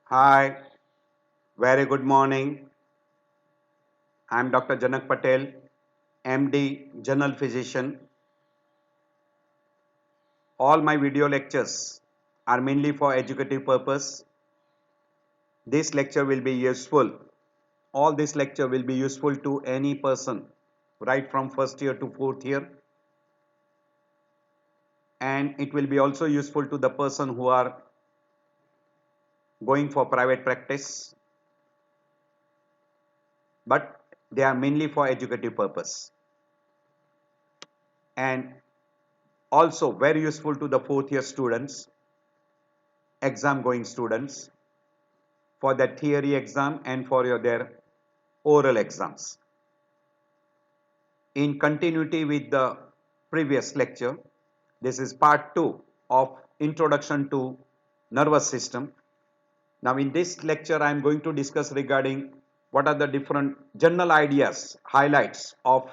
Hi, very good morning. I'm Dr. Janak Patel, MD, General Physician. All my video lectures are mainly for educative purpose. This lecture will be useful. All this lecture will be useful to any person, right from first year to fourth year. And it will be also useful to the person who are going for private practice. But they are mainly for educative purpose. And also very useful to the fourth year students, exam going students, for the theory exam and for their oral exams. In continuity with the previous lecture, this is part 2 of Introduction to Nervous System. Now in this lecture I am going to discuss regarding what are the different general ideas, highlights of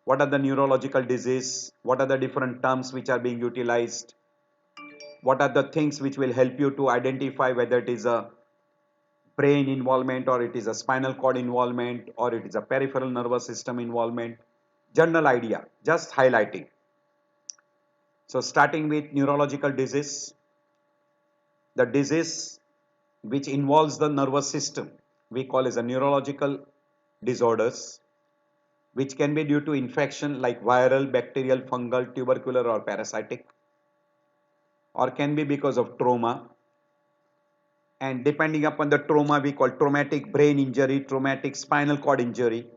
what are the neurological disease, what are the different terms which are being utilized, what are the things which will help you to identify whether it is a brain involvement or it is a spinal cord involvement or it is a peripheral nervous system involvement. General idea, just highlighting. So starting with neurological disease, the disease which involves the nervous system we call as a neurological disorders, which can be due to infection like viral, bacterial, fungal, tubercular or parasitic, or can be because of trauma, and depending upon the trauma we call traumatic brain injury, traumatic spinal cord injury,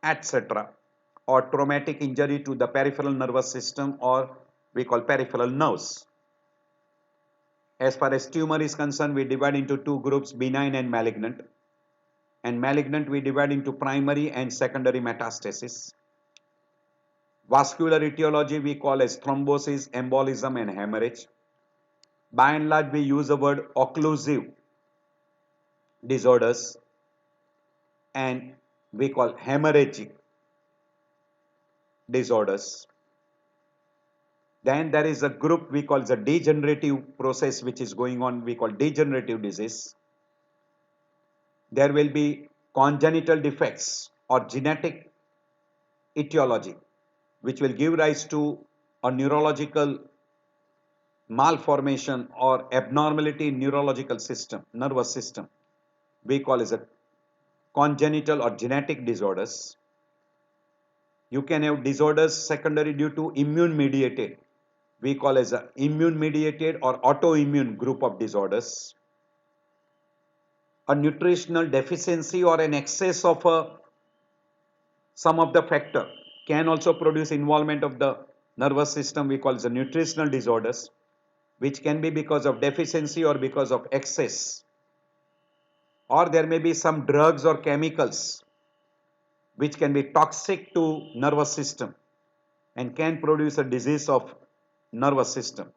etc., or traumatic injury to the peripheral nervous system, or we call peripheral nerves. As far as tumor is concerned, we divide into two groups, benign and malignant. And malignant we divide into primary and secondary metastasis. Vascular etiology we call as thrombosis, embolism and hemorrhage. By and large we use the word occlusive disorders and we call hemorrhagic disorders. Then there is a group we call the degenerative process which is going on, we call degenerative disease. There will be congenital defects or genetic etiology which will give rise to a neurological malformation or abnormality in neurological system, nervous system. We call as a congenital or genetic disorders. You can have disorders secondary due to immune mediated. We call as a immune mediated or autoimmune group of disorders. A nutritional deficiency or an excess of some of the factor can also produce involvement of the nervous system. We call it the nutritional disorders, which can be because of deficiency or because of excess. Or there may be some drugs or chemicals which can be toxic to nervous system and can produce a disease of nervous system.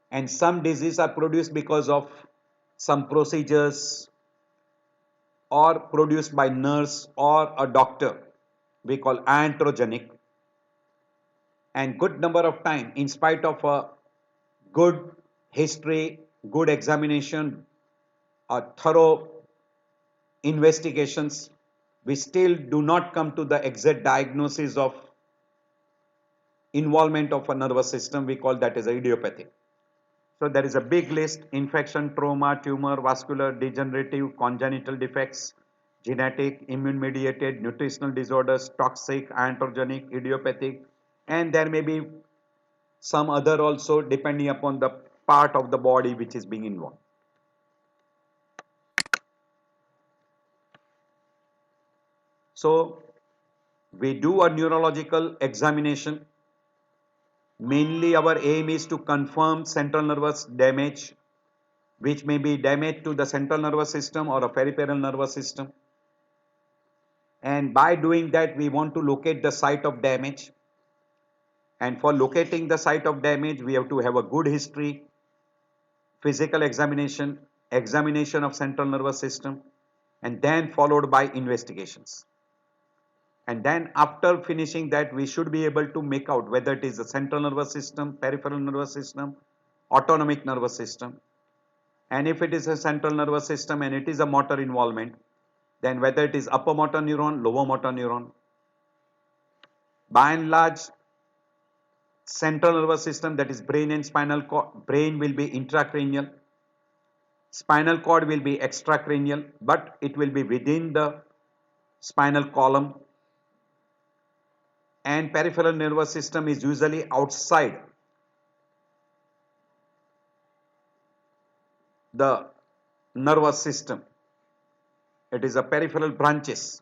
And some diseases are produced because of some procedures or produced by nurse or a doctor, we call iatrogenic. And good number of time, in spite of a good history, good examination, a thorough investigations, we still do not come to the exact diagnosis of involvement of a nervous system. We call that as idiopathic. So there is a big list: infection, trauma, tumor, vascular, degenerative, congenital defects, genetic, immune mediated, nutritional disorders, toxic, iatrogenic, idiopathic, and there may be some other also depending upon the part of the body which is being involved. So we do a neurological examination. Mainly our aim is to confirm central nervous damage, which may be damage to the central nervous system or a peripheral nervous system. And by doing that, we want to locate the site of damage. And for locating the site of damage, we have to have a good history, physical examination, examination of central nervous system, and then followed by investigations. And then after finishing that, we should be able to make out whether it is the central nervous system, peripheral nervous system, autonomic nervous system. And if it is a central nervous system and it is a motor involvement, then whether it is upper motor neuron, lower motor neuron, by and large, central nervous system, that is brain and spinal cord, brain will be intracranial, spinal cord will be extracranial, but it will be within the spinal column, and peripheral nervous system is usually outside the nervous system. It is a peripheral branches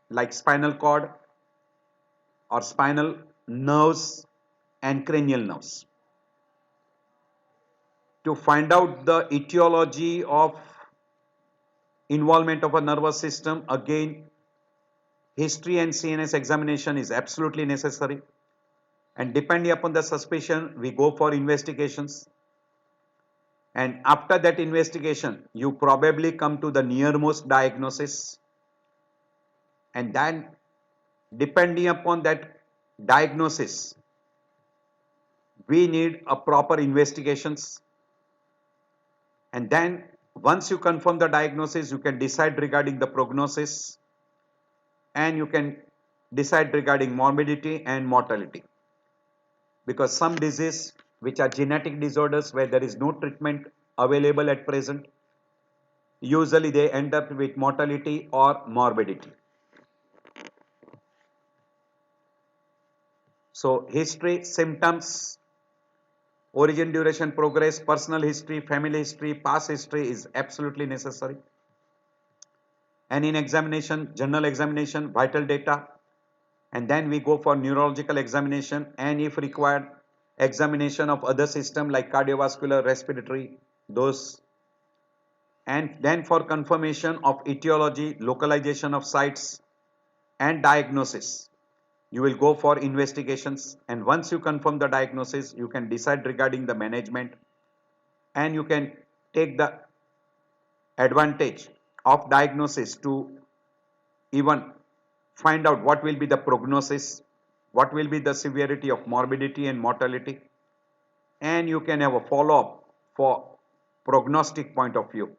like spinal cord or spinal nerves and cranial nerves. To find out the etiology of involvement of a nervous system, again history and CNS examination is absolutely necessary, and depending upon the suspicion we go for investigations, and after that investigation you probably come to the nearmost diagnosis, and then depending upon that diagnosis we need a proper investigations, and then once you confirm the diagnosis you can decide regarding the prognosis, and you can decide regarding morbidity and mortality, because some disease which are genetic disorders where there is no treatment available at present, usually they end up with mortality or morbidity. So history, symptoms, origin, duration, progress, personal history, family history, past history is absolutely necessary. And in examination, general examination, vital data, and then we go for neurological examination, and if required examination of other system like cardiovascular, respiratory, those, and then for confirmation of etiology, localization of sites and diagnosis you will go for investigations, and once you confirm the diagnosis you can decide regarding the management, and you can take the advantage of diagnosis to even find out what will be the prognosis, what will be the severity of morbidity and mortality, and you can have a follow-up for prognostic point of view,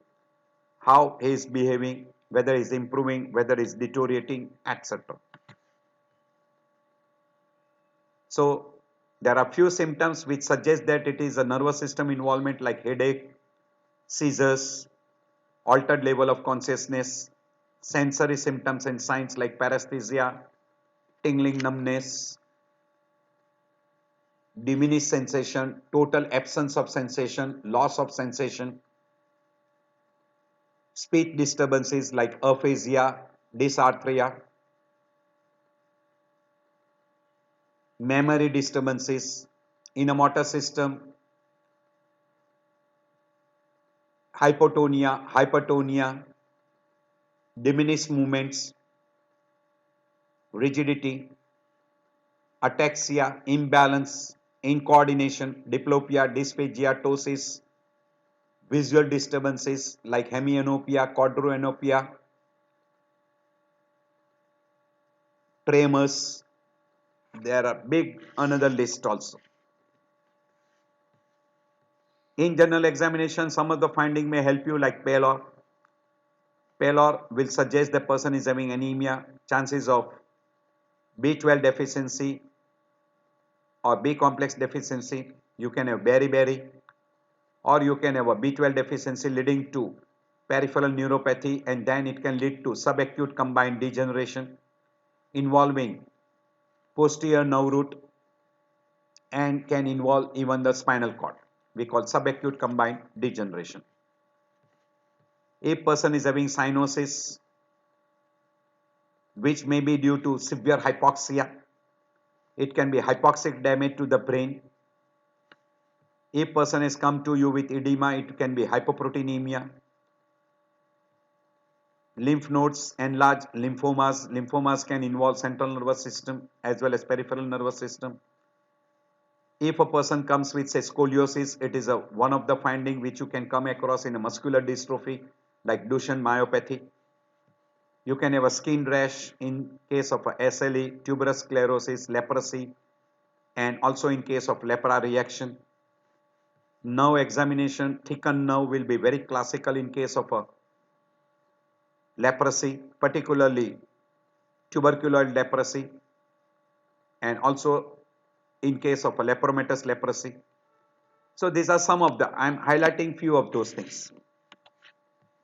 how he is behaving, whether he is improving, whether he is deteriorating, etc. So there are few symptoms which suggest that it is a nervous system involvement like headache, seizures, altered level of consciousness, sensory symptoms and signs like paresthesia, tingling, numbness, diminished sensation, total absence of sensation, loss of sensation, speech disturbances like aphasia, dysarthria, memory disturbances, in a motor system, hypotonia, diminished movements, rigidity, ataxia, imbalance, incoordination, diplopia, dysphagia, ptosis, visual disturbances like hemianopia, quadroanopia, tremors. There are big another list also. In general examination, some of the finding may help you like pallor. Pallor will suggest the person is having anemia, chances of B12 deficiency or B complex deficiency. You can have beriberi, or you can have a B12 deficiency leading to peripheral neuropathy, and then it can lead to subacute combined degeneration involving posterior nerve root and can involve even the spinal cord. We call subacute combined degeneration. A person is having cyanosis which may be due to severe hypoxia. It can be hypoxic damage to the brain. A person has come to you with edema, it can be hypoproteinemia. Lymph nodes enlarge, lymphomas. Lymphomas can involve central nervous system as well as peripheral nervous system. If a person comes with say scoliosis, it is one of the finding which you can come across in a muscular dystrophy like Duchenne myopathy. You can have a skin rash in case of a SLE, tuberous sclerosis, leprosy, and also in case of lepra reaction. nerve examination, thickened nerve will be very classical in case of a leprosy, particularly tuberculoid leprosy, and also in case of a lepromatous leprosy. So these are some of the, I'm highlighting few of those things.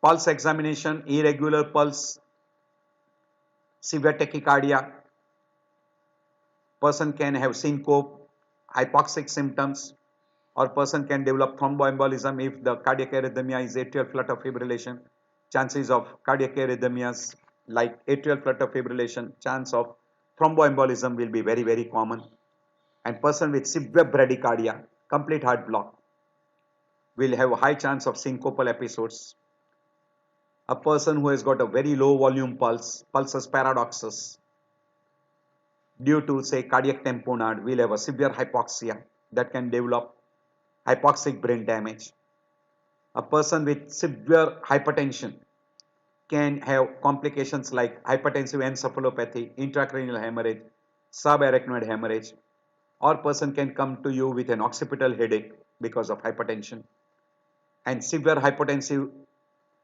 Pulse examination, irregular pulse, severe tachycardia, person can have syncope, hypoxic symptoms, or person can develop thromboembolism if the cardiac arrhythmia is atrial flutter fibrillation. Chances of cardiac arrhythmias like atrial flutter fibrillation, chance of thromboembolism will be very, very common. And person with severe bradycardia, complete heart block, will have a high chance of syncopal episodes. A person who has got a very low volume pulse, pulsus paradoxus, due to say cardiac tamponade, will have a severe hypoxia that can develop hypoxic brain damage. A person with severe hypertension can have complications like hypertensive encephalopathy, intracranial hemorrhage, subarachnoid hemorrhage, or person can come to you with an occipital headache because of hypertension. And severe hypotensive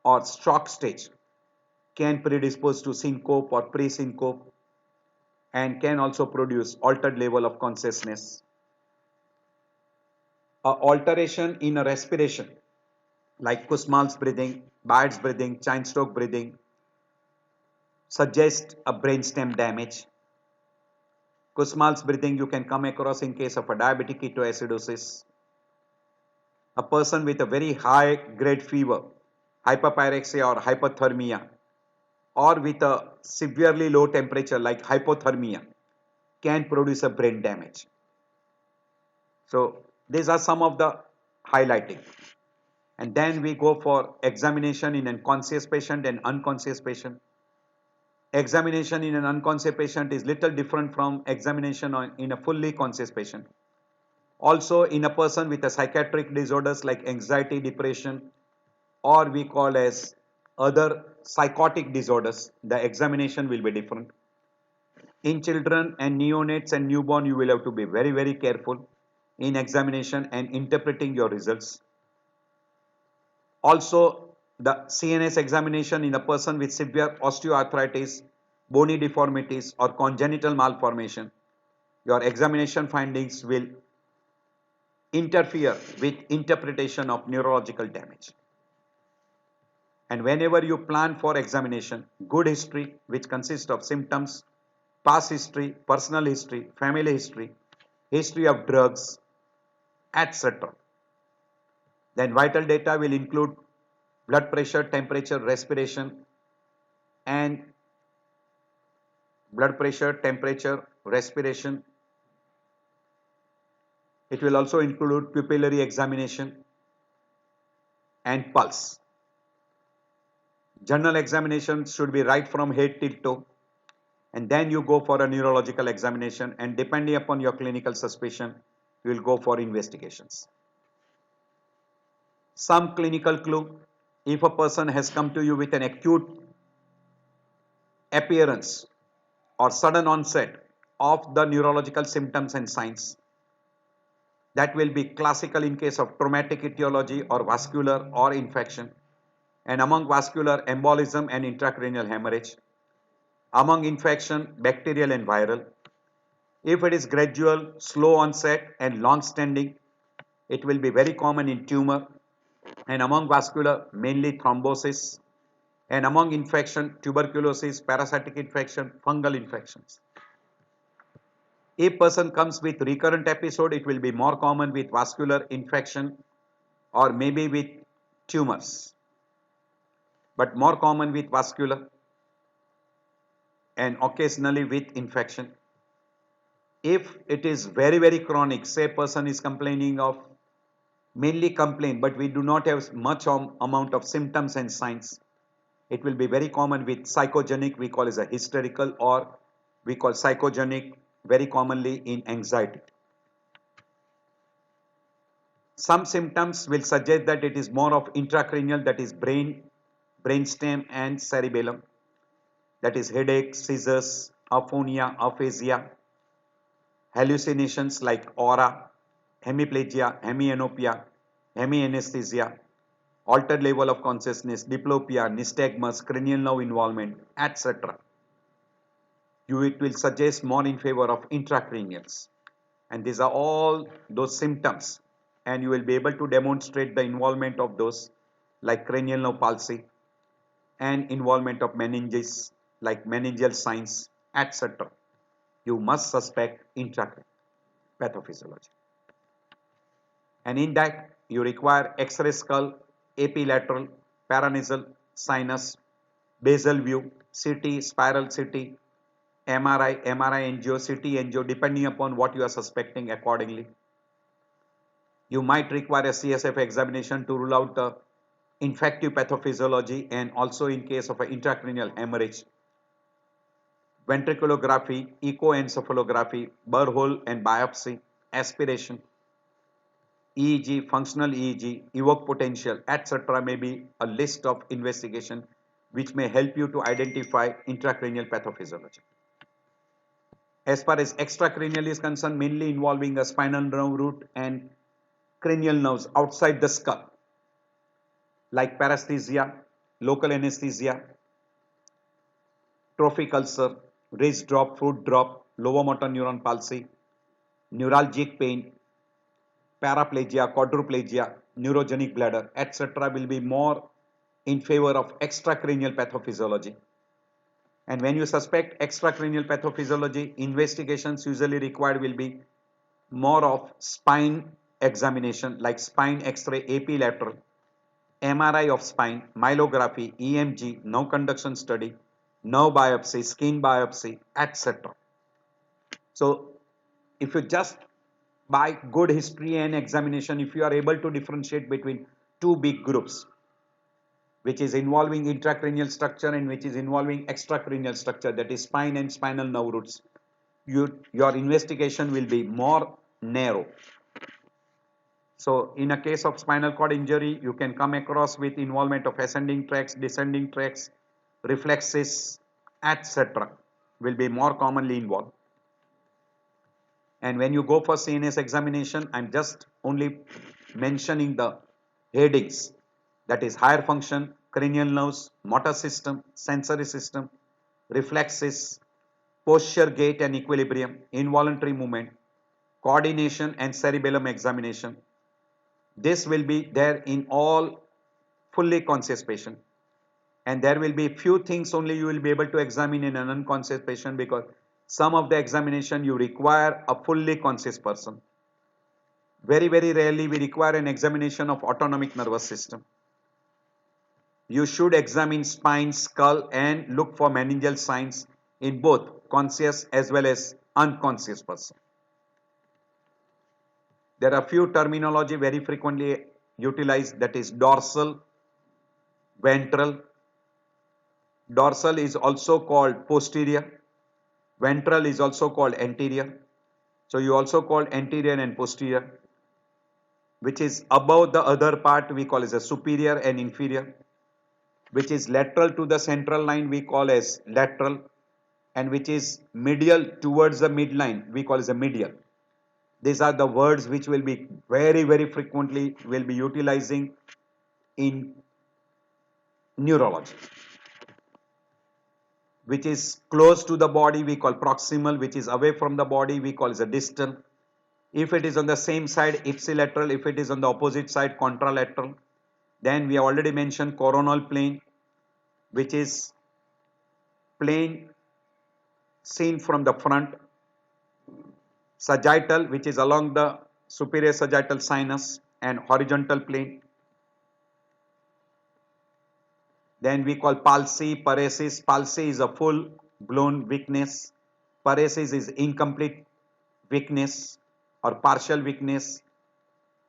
or stroke stage can predispose to syncope or pre-syncope and can also produce altered level of consciousness. A alteration in a respiration like Kussmaul's breathing, Bayer's breathing, Cheyne-Stokes breathing suggest a brainstem damage. Kussmaul's breathing you can come across in case of a diabetic ketoacidosis. A person with a very high grade fever, hyperpyrexia or hypothermia, or with a severely low temperature like hypothermia can produce a brain damage. So these are some of the highlighting. And then we go for examination in a conscious patient and unconscious patient. Examination in an unconscious patient is little different from examination in a fully conscious patient. Also in a person with a psychiatric disorders like anxiety, depression, or we call as other psychotic disorders, the examination will be different. In children and neonates and newborn, you will have to be very, very careful in examination and interpreting your results. Also, the CNS examination in a person with severe osteoarthritis, bony deformities, or congenital malformation, your examination findings will interfere with interpretation of neurological damage. And whenever you plan for examination, good history, which consists of symptoms, past history, personal history, family history, history of drugs, etc. Then vital data will include blood pressure, temperature, respiration, and blood pressure, temperature, respiration. It will also include pupillary examination and pulse. General examination should be right from head till toe, and then you go for a neurological examination, and depending upon your clinical suspicion, you will go for investigations. Some clinical clue: if a person has come to you with an acute appearance or sudden onset of the neurological symptoms and signs, that will be classical in case of traumatic etiology or vascular or infection, and among vascular, embolism and intracranial hemorrhage, among infection, bacterial and viral. If it is gradual, slow onset and long standing, it will be very common in tumor, and among vascular, mainly thrombosis, and among infection, tuberculosis, parasitic infection, fungal infections. If person comes with recurrent episode, it will be more common with vascular infection or maybe with tumors, but more common with vascular and occasionally with infection. If it is very, very chronic, say person is complaining of mainly complain, but we do not have much amount of symptoms and signs, it will be very common with psychogenic, we call as a hysterical, or we call psychogenic very commonly in anxiety. Some symptoms will suggest that it is more of intracranial, that is brain, brainstem and cerebellum, that is headache, seizures, aphonia, aphasia, hallucinations like aura, hemiplegia, hemianopia, hemianesthesia, altered level of consciousness, diplopia, nystagmus, cranial nerve involvement, etc. It will suggest more in favor of intracranials. And these are all those symptoms, and you will be able to demonstrate the involvement of those like cranial nerve palsy and involvement of meninges like meningeal signs, etc. You must suspect intracranial pathophysiology. And in that, you require X-ray skull, epilateral, paranasal, sinus, basal view, CT, spiral CT, MRI, MRI angio, CT angio, depending upon what you are suspecting accordingly. You might require a CSF examination to rule out the infective pathophysiology, and also in case of an intracranial hemorrhage. Ventriculography, echoencephalography, burr hole and biopsy, aspiration, EEG, functional EEG, evoke potential, etc. may be a list of investigation which may help you to identify intracranial pathophysiology. As far as extracranial is concerned, mainly involving a spinal nerve root and cranial nerves outside the skull, like paresthesia, local anesthesia, trophic ulcer, wrist drop, foot drop, lower motor neuron palsy, neuralgic pain, paraplegia, quadriplegia, neurogenic bladder, etc. will be more in favor of extracranial pathophysiology. And when you suspect extracranial pathophysiology, investigations usually required will be more of spine examination like spine X-ray, epilateral, MRI of spine, myelography, EMG, nerve conduction study, nerve biopsy, skin biopsy, etc. So if you just by good history and examination, if you are able to differentiate between two big groups, which is involving intracranial structure and which is involving extracranial structure, that is spine and spinal nerve roots, your investigation will be more narrow. So in a case of spinal cord injury, you can come across with involvement of ascending tracts, descending tracts, reflexes, etc. will be more commonly involved. And when you go for CNS examination, I'm just only mentioning the headings, that is higher function, cranial nerves, motor system, sensory system, reflexes, posture, gait and equilibrium, involuntary movement, coordination and cerebellum examination. This will be there in all fully conscious patient, and there will be few things only you will be able to examine in an unconscious patient, because some of the examination you require a fully conscious person. Very rarely we require an examination of autonomic nervous system. You should examine spine, skull and look for meningeal signs in both conscious as well as unconscious person. There are few terminology very frequently utilized, that is dorsal, ventral. Dorsal is also called posterior. Ventral is also called anterior. So you also call anterior and posterior. Which is above the other part we call as a superior and inferior. Which is lateral to the central line we call as lateral. And which is medial towards the midline we call as a medial. These are the words which will be very frequently will be utilizing in neurology. Which is close to the body we call proximal, which is away from the body we call as a distal. If it is on the same side, ipsilateral. If it is on the opposite side, contralateral. Then we have already mentioned coronal plane, which is plane seen from the front. Sagittal, which is along the superior sagittal sinus, and horizontal plane. Then we call palsy, paresis. Palsy is a full blown weakness. Paresis is incomplete weakness or partial weakness.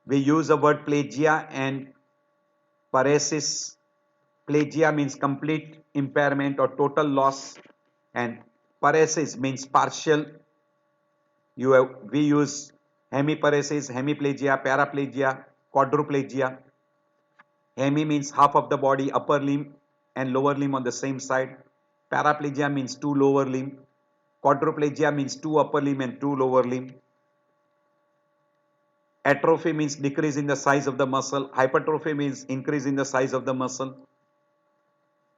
We use the word plagia and paresis. Plagia means complete impairment or total loss, and paresis means partial. We use hemiparesis, hemiplegia, paraplegia, quadriplegia. Hemi means half of the body, upper limb and lower limb on the same side. Paraplegia means two lower limb. Quadriplegia means two upper limb and two lower limb. Atrophy means decrease in the size of the muscle. Hypertrophy means increase in the size of the muscle.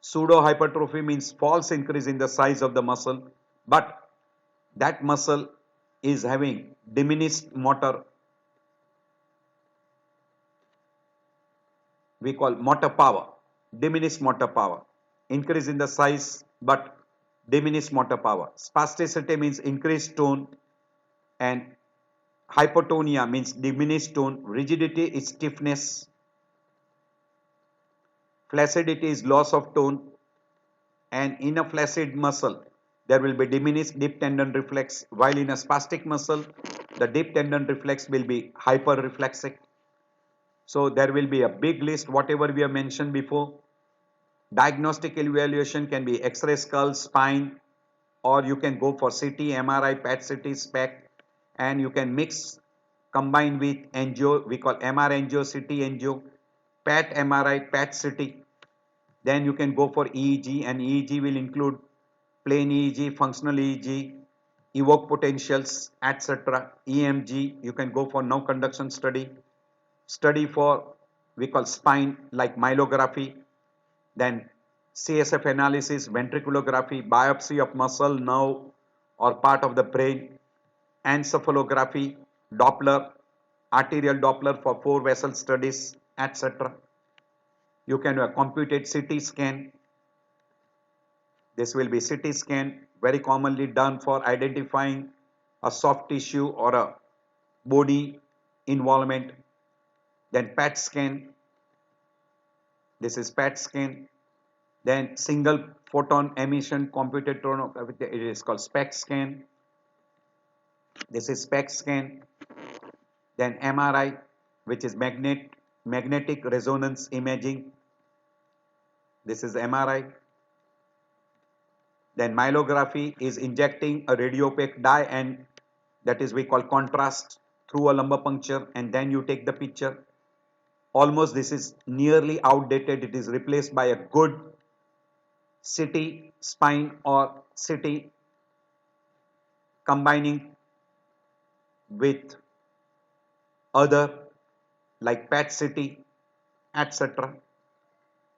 Pseudo-hypertrophy means false increase in the size of the muscle, but that muscle is having diminished motor, we call motor power, diminished motor power. Increase in the size but diminished motor power. Spasticity means increased tone, and hypotonia means diminished tone. Rigidity is stiffness. Flaccidity is loss of tone, and in a flaccid muscle there will be diminished deep tendon reflex, while in a spastic muscle the deep tendon reflex will be hyperreflexic. So there will be a big list whatever we have mentioned before. Diagnostic evaluation can be X-ray, skull, spine, or you can go for CT, MRI, PET-CT, SPECT, and you can mix, combine with angio, we call MR angio, CT angio, PET MRI, PET CT. Then you can go for EEG, and EEG will include plain EEG, functional EEG, evoke potentials, etc. EMG, you can go for no conduction study. Study for, we call spine, like myelography. Then CSF analysis, ventriculography, biopsy of muscle, nerve, or part of the brain, encephalography, Doppler, arterial Doppler for 4 vessel studies, etc. You can computed CT scan. This will be CT scan, very commonly done for identifying a soft tissue or a body involvement. Then PET scan. This is PET scan. Then single photon emission computed tomography, it is called SPECT scan. This is SPECT scan. Then MRI, which is magnetic resonance imaging. This is MRI. Then myelography is injecting a radiopaque dye, and that is we call contrast through a lumbar puncture, and then you take the picture. Almost this is nearly outdated. It is replaced by a good CT spine or CT combining with other like PET CT, etc.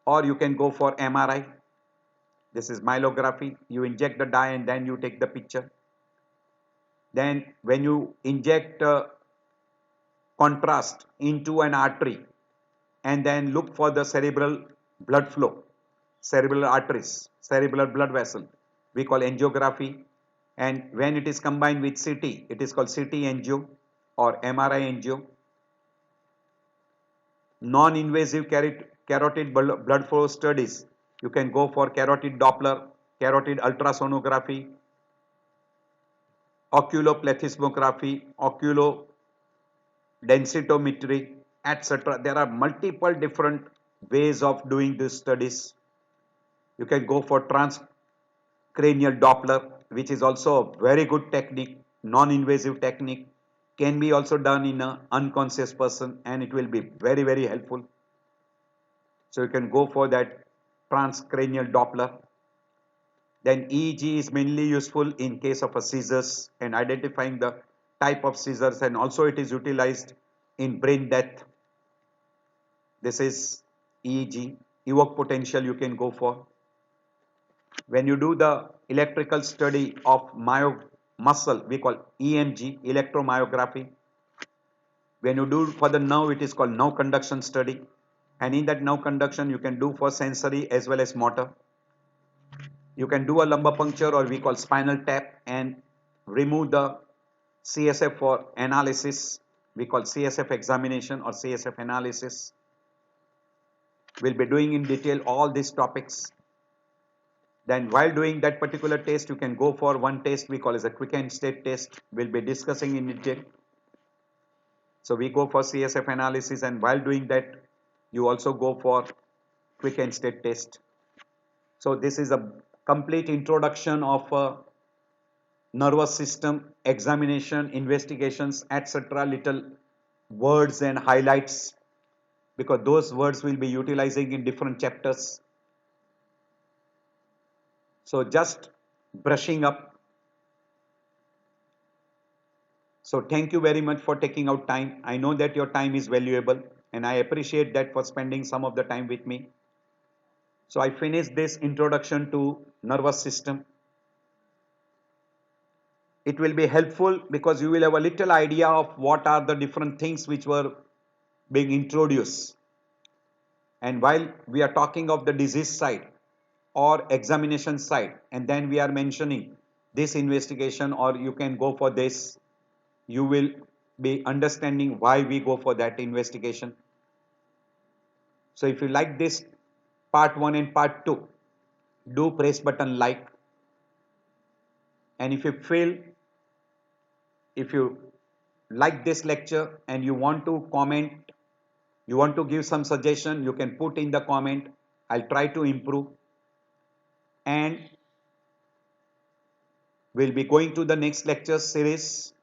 Or you can go for MRI. This is myelography. You inject the dye and then you take the picture. Then when you inject contrast into an artery and then look for the cerebral blood flow, cerebral arteries, cerebral blood vessel, we call angiography. And when it is combined with CT, it is called CT angio or MRI angio. Non-invasive carotid blood flow studies, you can go for carotid Doppler, carotid ultrasonography, oculoplethysmography, oculodensitometry, etc. There are multiple different ways of doing these studies. You can go for transcranial Doppler, which is also a very good technique, non-invasive technique, can be also done in an unconscious person, and it will be very, very helpful. So you can go for that transcranial Doppler. Then EEG is mainly useful in case of a seizures and identifying the type of seizures, and also it is utilized in brain death. This is EEG. Evoke potential you can go for. When you do the electrical study of muscle, we call EMG, electromyography. When you do for the nerve, it is called nerve conduction study. And in that nerve conduction, you can do for sensory as well as motor. You can do a lumbar puncture, or we call spinal tap, and remove the CSF for analysis. We call CSF examination or CSF analysis. We'll be doing in detail all these topics. Then while doing that particular test, you can go for one test we call as a quick end state test. We'll be discussing in detail. So we go for CSF analysis, and while doing that, you also go for quick end state test. So this is a complete introduction of nervous system, examination, investigations, etc. Little words and highlights, because those words will be utilizing in different chapters. So just brushing up. So thank you very much for taking out time. I know that your time is valuable and I appreciate that for spending some of the time with me. So I finished this introduction to nervous system. It will be helpful because you will have a little idea of what are the different things which were being introduced. And while we are talking of the disease side or examination side, and then we are mentioning this investigation or you can go for this, you will be understanding why we go for that investigation. So if you like this part 1 and part 2, do press button like, and if you feel, if you like this lecture and you want to comment, you want to give some suggestion, you can put in the comment. I'll try to improve, and we'll be going to the next lecture series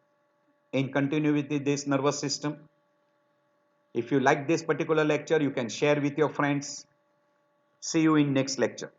in continuity with this nervous system. If you like this particular lecture, you can share with your friends. See you in next lecture.